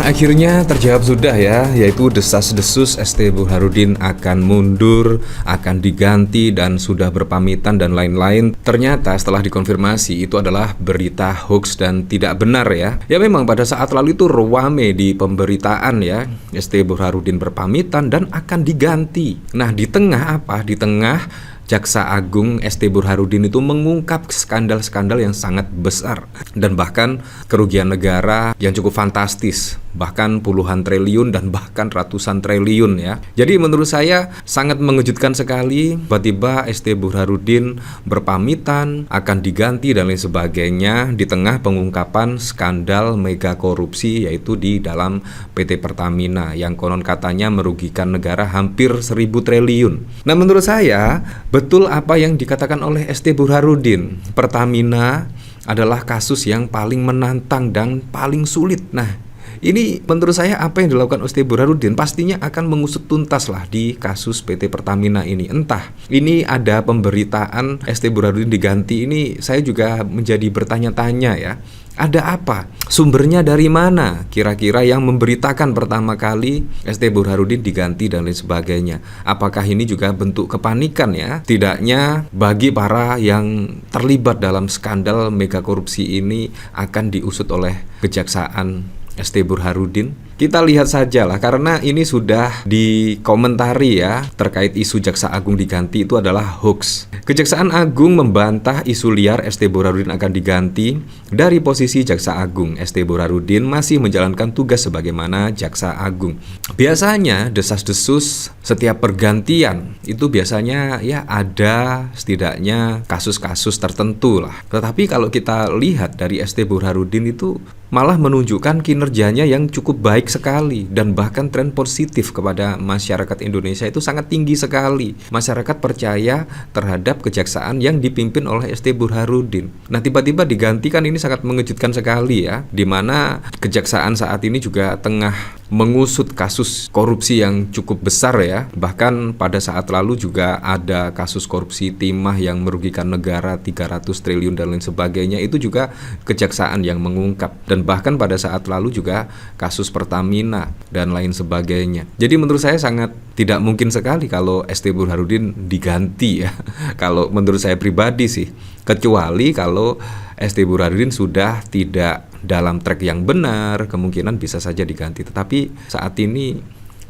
Akhirnya terjawab sudah ya, yaitu desas-desus ST Burhanuddin akan mundur, akan diganti dan sudah berpamitan dan lain-lain. Ternyata setelah dikonfirmasi itu adalah berita hoax dan tidak benar ya. Ya memang pada saat lalu itu rame di pemberitaan ya, ST Burhanuddin berpamitan dan akan diganti. Nah di tengah apa? Di tengah Jaksa Agung ST Burhanuddin itu mengungkap skandal-skandal yang sangat besar dan bahkan kerugian negara yang cukup fantastis, bahkan puluhan triliun dan bahkan ratusan triliun ya. Jadi menurut saya sangat mengejutkan sekali tiba-tiba ST Burhanuddin berpamitan akan diganti dan lain sebagainya di tengah pengungkapan skandal mega korupsi yaitu di dalam PT Pertamina yang konon katanya merugikan negara hampir 1.000 triliun. Nah menurut saya betul apa yang dikatakan oleh ST Burhanuddin. Pertamina adalah kasus yang paling menantang dan paling sulit. Nah, ini menurut saya apa yang dilakukan ST Burhanuddin pastinya akan mengusut tuntas lah di kasus PT Pertamina ini. Entah ini ada pemberitaan ST Burhanuddin diganti, ini saya juga menjadi bertanya-tanya ya. Ada apa? Sumbernya dari mana? Kira-kira yang memberitakan pertama kali ST Burhanuddin diganti dan lain sebagainya. Apakah ini juga bentuk kepanikan ya? Tidaknya bagi para yang terlibat dalam skandal mega korupsi ini akan diusut oleh Kejaksaan ST Burhanuddin. Kita lihat saja lah, karena ini sudah dikomentari ya terkait isu Jaksa Agung diganti itu adalah hoax. Kejaksaan Agung membantah isu liar ST Burhanuddin akan diganti. Dari posisi Jaksa Agung, ST Burhanuddin masih menjalankan tugas sebagaimana Jaksa Agung. Biasanya desas-desus setiap pergantian itu biasanya ya ada setidaknya kasus-kasus tertentu lah. Tetapi kalau kita lihat dari ST Burhanuddin itu malah menunjukkan kinerjanya yang cukup baik sekali dan bahkan tren positif kepada masyarakat Indonesia itu sangat tinggi sekali. Masyarakat percaya terhadap kejaksaan yang dipimpin oleh ST Burhanuddin. Nah tiba-tiba digantikan, ini sangat mengejutkan sekali ya, di mana kejaksaan saat ini juga tengah mengusut kasus korupsi yang cukup besar ya. Bahkan pada saat lalu juga ada kasus korupsi timah yang merugikan negara 300 triliun dan lain sebagainya. Itu juga kejaksaan yang mengungkap. Dan bahkan pada saat lalu juga kasus Pertamina dan lain sebagainya. Jadi menurut saya sangat tidak mungkin sekali kalau ST Burhanuddin diganti ya. Kalau menurut saya pribadi sih, kecuali kalau ST Burhanuddin sudah tidak dalam track yang benar, kemungkinan bisa saja diganti. Tetapi saat ini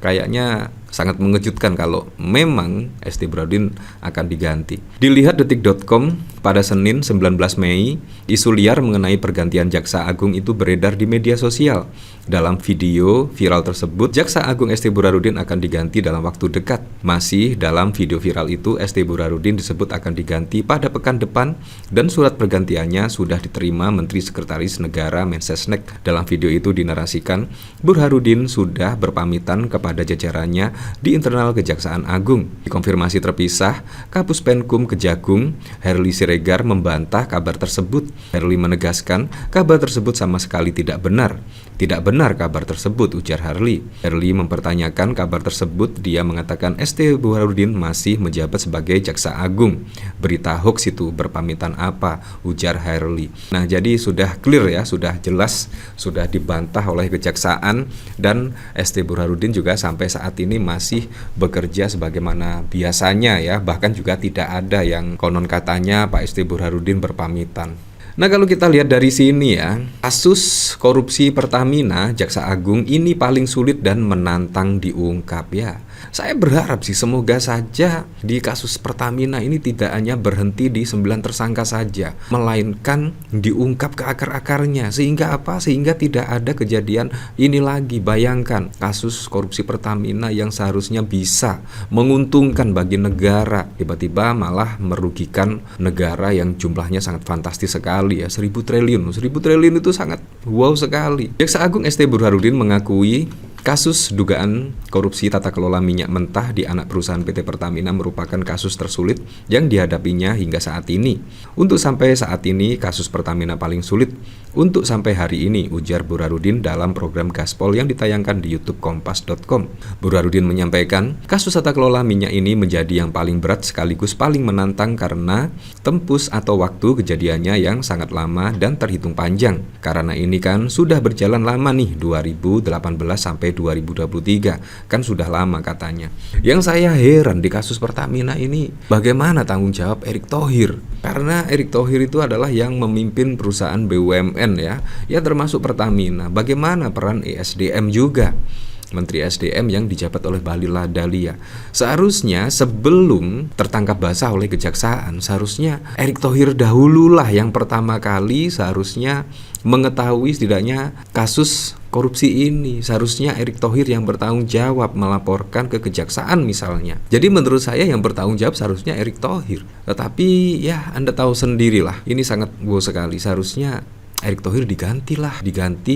kayaknya sangat mengejutkan kalau memang ST Burhanuddin akan diganti. Dilihat detik.com pada Senin 19 Mei, isu liar mengenai pergantian Jaksa Agung itu beredar di media sosial. Dalam video viral tersebut, Jaksa Agung ST Burhanuddin akan diganti dalam waktu dekat. Masih dalam video viral itu, ST Burhanuddin disebut akan diganti pada pekan depan dan surat pergantiannya sudah diterima Menteri Sekretaris Negara Mensesnek. Dalam video itu dinarasikan, Burhanuddin sudah berpamitan kepada jajarannya di internal Kejaksaan Agung. Dikonfirmasi terpisah, Kapus Penkum Kejagung, Herli Siregar membantah kabar tersebut. Herli menegaskan kabar tersebut sama sekali tidak benar. Tidak benar kabar tersebut, ujar Herli. Herli mempertanyakan kabar tersebut. Dia mengatakan ST Burhanuddin masih menjabat sebagai Jaksa Agung. Berita hoax itu, berpamitan apa, ujar Herli. Nah jadi sudah clear ya, sudah jelas, sudah dibantah oleh Kejaksaan. Dan ST Burhanuddin juga sampai saat ini masih bekerja sebagaimana biasanya ya. Bahkan juga tidak ada yang konon katanya Pak ST Burhanuddin berpamitan. Nah kalau kita lihat dari sini ya, kasus korupsi Pertamina, Jaksa Agung ini paling sulit dan menantang diungkap ya. Saya berharap sih semoga saja di kasus Pertamina ini tidak hanya berhenti di 9 tersangka saja, melainkan diungkap ke akar-akarnya. Sehingga apa? Sehingga tidak ada kejadian ini lagi. Bayangkan kasus korupsi Pertamina yang seharusnya bisa menguntungkan bagi negara, tiba-tiba malah merugikan negara yang jumlahnya sangat fantastis sekali ya, 1.000 triliun. 1.000 triliun itu sangat wow sekali. Jaksa Agung ST Burhanuddin mengakui Kasus dugaan korupsi tata kelola minyak mentah di anak perusahaan PT Pertamina merupakan kasus tersulit yang dihadapinya hingga saat ini. Untuk sampai saat ini, kasus Pertamina paling sulit untuk sampai hari ini, ujar Burhanuddin dalam program Gaspol yang ditayangkan di YouTube Kompas.com. Burhanuddin menyampaikan, kasus tata kelola minyak ini menjadi yang paling berat sekaligus paling menantang karena tempus atau waktu kejadiannya yang sangat lama dan terhitung panjang. Karena ini kan sudah berjalan lama nih, 2018 sampai 2023, kan sudah lama katanya. Yang saya heran di kasus Pertamina ini, bagaimana tanggung jawab Erick Thohir? Karena Erick Thohir itu adalah yang memimpin perusahaan BUMN ya termasuk Pertamina. Bagaimana peran ESDM juga? Menteri SDM yang dijabat oleh Bahlil Lahadalia. Seharusnya sebelum tertangkap basah oleh kejaksaan, seharusnya Erick Thohir dahululah yang pertama kali seharusnya mengetahui setidaknya kasus korupsi ini. Seharusnya Erick Thohir yang bertanggung jawab melaporkan ke kejaksaan misalnya. Jadi menurut saya yang bertanggung jawab seharusnya Erick Thohir. Tetapi ya Anda tahu sendirilah, ini sangat wow sekali. Seharusnya Erick Thohir diganti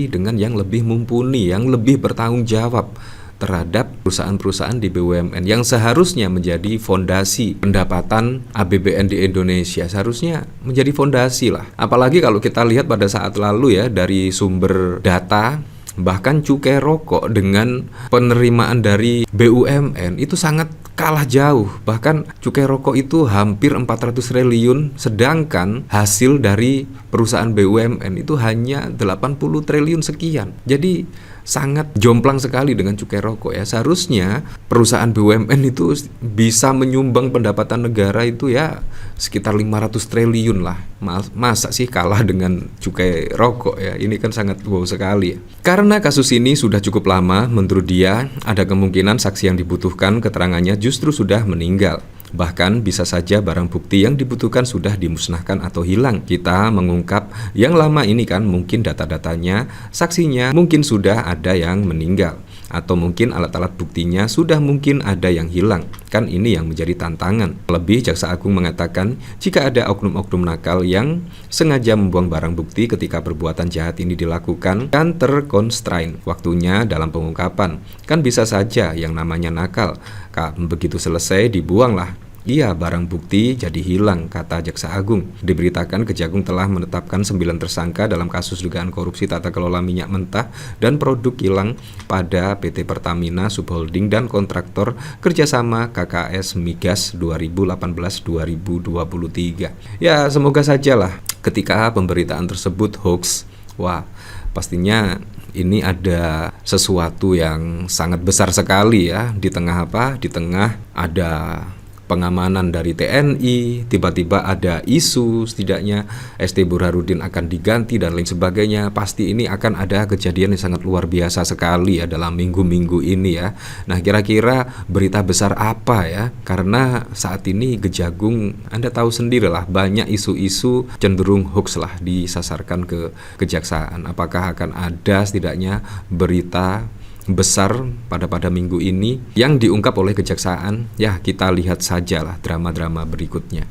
dengan yang lebih mumpuni, yang lebih bertanggung jawab terhadap perusahaan-perusahaan di BUMN yang seharusnya menjadi fondasi pendapatan APBN di Indonesia. Seharusnya menjadi fondasi lah. Apalagi kalau kita lihat pada saat lalu ya, dari sumber data, bahkan cukai rokok dengan penerimaan dari BUMN itu sangat kalah jauh. Bahkan cukai rokok itu hampir 400 triliun, sedangkan hasil dari perusahaan BUMN itu hanya 80 triliun sekian. Jadi sangat jomplang sekali dengan cukai rokok ya. Seharusnya perusahaan BUMN itu bisa menyumbang pendapatan negara itu ya sekitar 500 triliun lah. Masa sih kalah dengan cukai rokok ya? Ini kan sangat wow sekali ya. Karena kasus ini sudah cukup lama, menurut dia ada kemungkinan saksi yang dibutuhkan keterangannya justru sudah meninggal. Bahkan bisa saja barang bukti yang dibutuhkan sudah dimusnahkan atau hilang. Kita mengungkap yang lama ini kan mungkin data-datanya, saksinya mungkin sudah ada yang meninggal, atau mungkin alat-alat buktinya sudah mungkin ada yang hilang. Kan ini yang menjadi tantangan. Lebih, Jaksa Agung mengatakan jika ada oknum-oknum nakal yang sengaja membuang barang bukti ketika perbuatan jahat ini dilakukan, kan terkonstrain waktunya dalam pengungkapan. Kan bisa saja yang namanya nakal, begitu selesai dibuanglah. Iya, barang bukti jadi hilang, kata Jaksa Agung. Diberitakan Kejagung telah menetapkan 9 tersangka dalam kasus dugaan korupsi tata kelola minyak mentah dan produk kilang pada PT Pertamina Subholding dan kontraktor kerjasama KKS Migas 2018-2023. Ya, semoga sajalah ketika pemberitaan tersebut hoax. Wah, pastinya ini ada sesuatu yang sangat besar sekali ya. Di tengah apa? Di tengah ada pengamanan dari TNI, tiba-tiba ada isu setidaknya ST Burhanuddin akan diganti dan lain sebagainya. Pasti ini akan ada kejadian yang sangat luar biasa sekali ya dalam minggu-minggu ini ya. Nah, kira-kira berita besar apa ya? Karena saat ini Kejagung, Anda tahu sendirilah, banyak isu-isu cenderung hoax lah disasarkan ke kejaksaan. Apakah akan ada setidaknya berita besar pada minggu ini yang diungkap oleh kejaksaan? Ya, kita lihat sajalah drama-drama berikutnya.